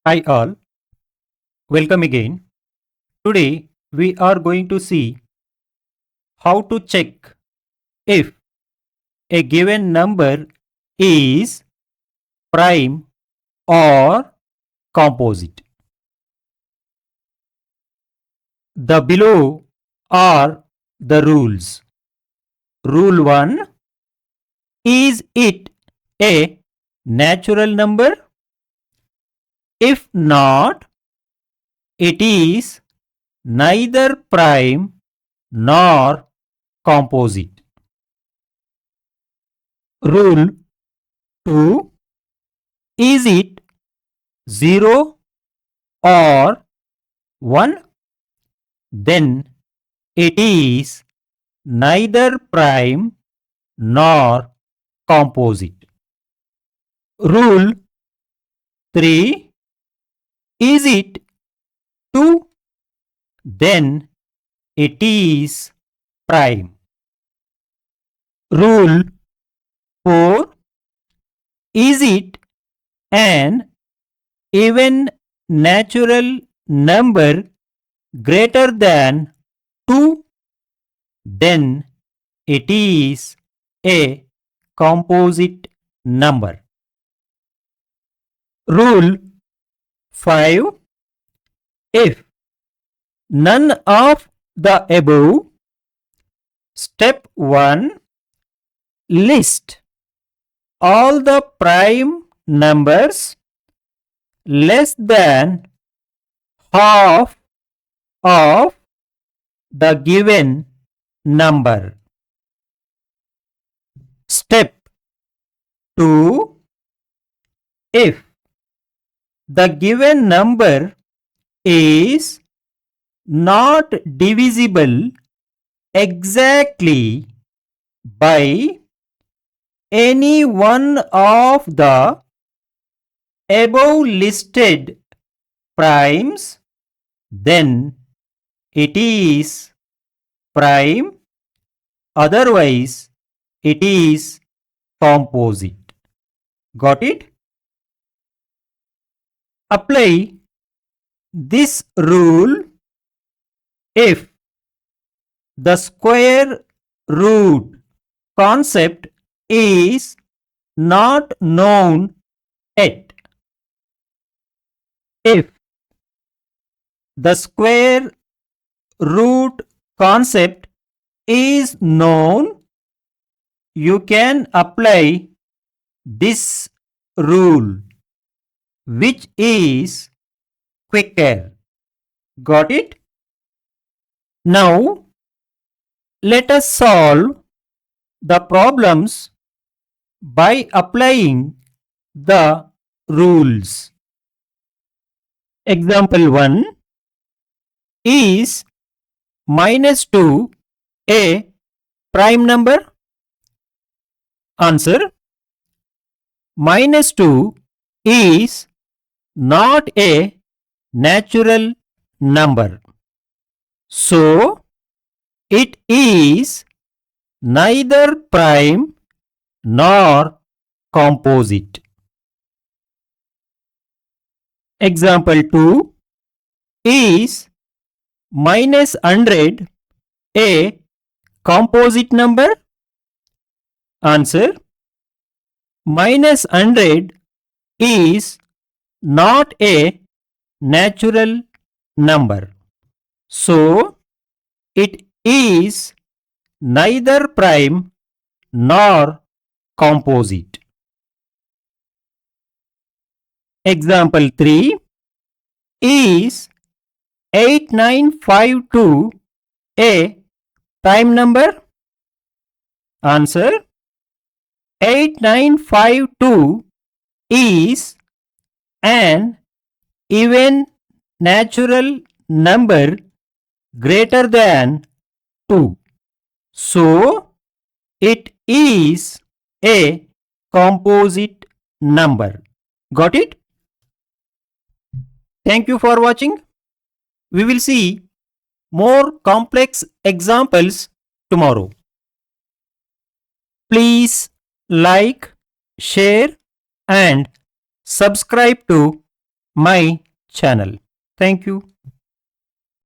Hi all, welcome again. Today we are going to see how to check if a given number is prime or composite. The below are the rules. Rule 1. Is it a natural number? If not, it is neither prime nor composite. Rule 2. Is it 0 or 1? Then it is neither prime nor composite. Rule 3. Is it 2? Then it is prime. Rule 4. Is it an even natural number greater than 2? Then it is a composite number. Rule 5. If none of the above, step 1, list all the prime numbers less than half of the given number. Step 2. If the given number is not divisible exactly by any one of the above listed primes, then it is prime, otherwise it is composite. Got it? Apply this rule if the square root concept is not known yet. If the square root concept is known, you can apply this rule, which is quicker. Got it? Now, let us solve the problems by applying the rules. Example 1. Is -2 a prime number? Answer. -2 is not a natural number. So, it is neither prime nor composite. Example 2. Is -100 a composite number? Answer. -100 is not a natural number. So, it is neither prime nor composite. Example 3. Is 8952 a prime number? Answer. 8952 is an even natural number greater than 2. So, it is a composite number. Got it? Thank you for watching. We will see more complex examples tomorrow. Please like, share and subscribe to my channel. Thank you.